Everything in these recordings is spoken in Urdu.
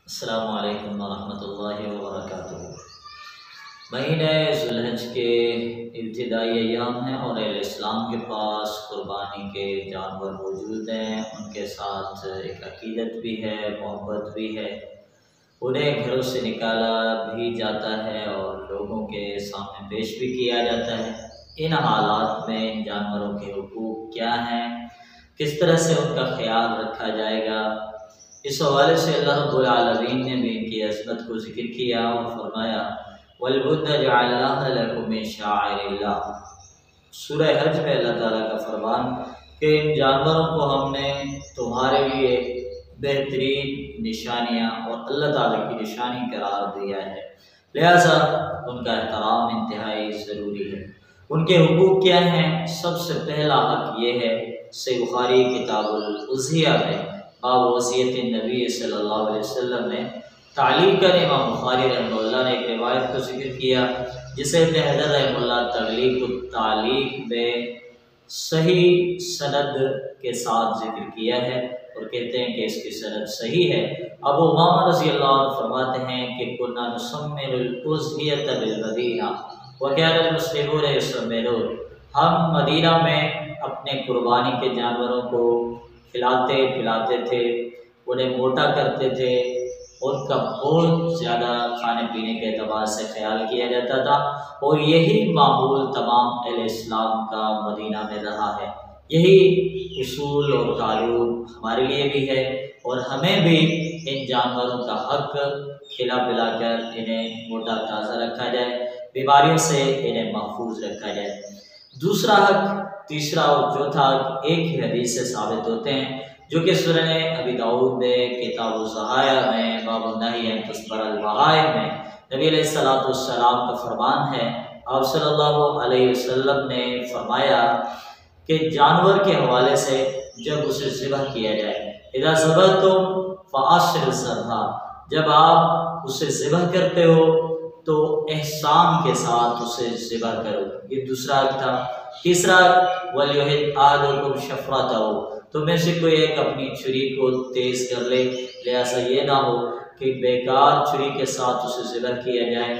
السلام علیکم ورحمۃ اللہ وبرکاتہ۔ مہینہ ذوالحج کے ابتدائی ایام ہیں اور اہل اسلام کے پاس قربانی کے جانور موجود ہیں، ان کے ساتھ ایک عقیدت بھی ہے، محبت بھی ہے۔ انہیں گھروں سے نکالا بھی جاتا ہے اور لوگوں کے سامنے پیش بھی کیا جاتا ہے۔ ان حالات میں ان جانوروں کے حقوق کیا ہیں، کس طرح سے ان کا خیال رکھا جائے گا، اس حوالے سے اللہ رب العالمین نے بھی ان کی عظمت کو ذکر کیا اور فرمایا وَالْبُدَّ جَعَلْنَاهَا لَكُم مِّن شَعَائِرِ اللَّهِ۔ سورہ حج میں اللہ تعالیٰ کا فرمان کہ ان جانوروں کو ہم نے تمہارے لیے بہترین نشانیاں اور اللہ تعالیٰ کی نشانی قرار دیا ہے، لہذا ان کا احترام انتہائی ضروری ہے۔ ان کے حقوق کیا ہیں؟ سب سے پہلا حق یہ ہے، صحیح بخاری کتاب الاضحیہ میں باب وصیت النبی صلی اللہ علیہ وسلم میں تعلیق کر امام بخاری رحمہ اللہ نے ایک روایت کو ذکر کیا جسے ابن حجر رحمہ اللہ تعلیق التعلیق میں صحیح سند کے ساتھ ذکر کیا ہے اور کہتے ہیں کہ اس کی سند صحیح ہے۔ ابو امامہ رضی اللہ عنہ فرماتے ہیں کہ کنا نسمر الاضحیۃ بالمدینہ وکان المسلمون یسمرون، ہم مدینہ میں اپنے قربانی کے جانوروں کو کھلاتے پلاتے تھے، انہیں موٹا کرتے تھے، ان کا بہت زیادہ کھانے پینے کے اعتبار سے خیال کیا جاتا تھا، اور یہی معمول تمام اہل اسلام کا مدینہ میں رہا ہے۔ یہی اصول اور قانون ہمارے لیے بھی ہے اور ہمیں بھی ان جانوروں کا حق کھلا پلا کر انہیں موٹا تازہ رکھا جائے، بیماریوں سے انہیں محفوظ رکھا جائے۔ دوسرا حق، تیسرا اور چوتھا حق ایک ہی حدیث سے ثابت ہوتے ہیں جو کہ سنن ابی داؤد میں کتاب الضحایا میں باب النہی عن تسبر البہائم میں نبی علیہ السلام کا فرمان ہے۔ آپ صلی اللہ علیہ وسلم نے فرمایا کہ جانور کے حوالے سے جب اسے ذبح کیا جائے، اذا ذبحتم فأحسنوا الذبح، جب آپ اسے ذبح کرتے ہو تو احسان کے ساتھ اسے ذبح کرو، یہ دوسرا حق تھا۔ تیسرا وَلْيُحِدْ أَحَدُكُمْ شَفْرَتَهُ، تو میں سے کوئی ایک اپنی چھری کو تیز کر لے، لہذا یہ نہ ہو کہ بیکار چھری کے ساتھ اسے ذبح کیا جائے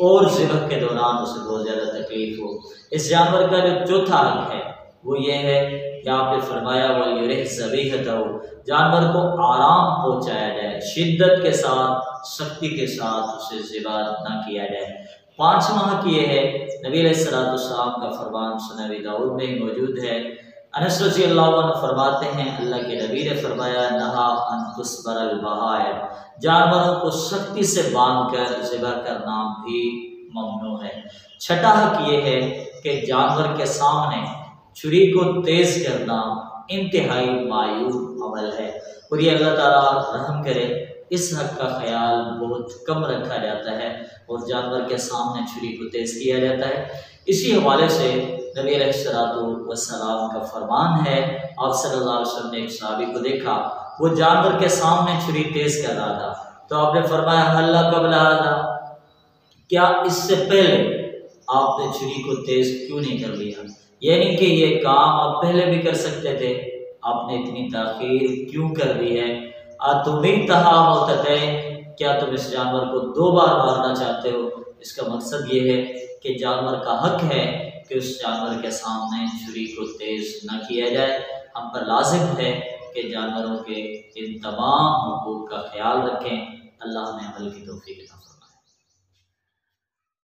اور ذبح کے دوران اسے بہت زیادہ تکلیف ہو۔ اس جانور کا جو چوتھا حق ہے وہ یہ ہے کہ آپ نے فرمایا وَلْيُرِحْ ذَبِیحَتَهُ، جانور کو آرام پہنچایا جائے، شدت کے ساتھ سختی کے ساتھ اسے ذبح نہ کیا جائے۔ پانچواں حق یہ ہے، نبی علیہ السلام کا فرمان سنن ابی داؤد میں موجود ہے۔ انس رضی اللہ عنہ فرماتے ہیں اللہ کے نبی نے فرمایا نہا ان تسبر البہائم، جانوروں کو سختی سے باندھ کر ذبح کرنا بھی ممنوع ہے۔ چھٹا حق یہ ہے کہ جانور کے سامنے چھری کو تیز کرنا انتہائی معیوب عمل ہے، اور یہ اللہ تعالیٰ رحم کرے اس حق کا خیال بہت کم رکھا جاتا ہے اور جانور کے سامنے چھری کو تیز کیا جاتا ہے۔ اسی حوالے سے نبی علیہ السلام کا فرمان ہے، آپ صلی اللہ علیہ وسلم نے ایک صحابی کو دیکھا وہ جانور کے سامنے چھری تیز کر رہا تھا، تو آپ نے فرمایا ہلا قبل ھذا، کیا اس سے پہلے آپ نے چھری کو تیز کیوں نہیں کر لیا؟ یعنی کہ یہ کام آپ پہلے بھی کر سکتے تھے، آپ نے اتنی تاخیر کیوں کر دی ہے؟ اتمیتھا موتتین، کیا تم اس جانور کو 2 بار مارنا چاہتے ہو؟ اس کا مقصد یہ ہے کہ جانور کا حق ہے کہ اس جانور کے سامنے چھری کو تیز نہ کیا جائے۔ ہم پر لازم ہے کہ جانوروں کے ان تمام حقوق کا خیال رکھیں۔ اللہ ہمیں عمل کی توفیق عطا فرمائے۔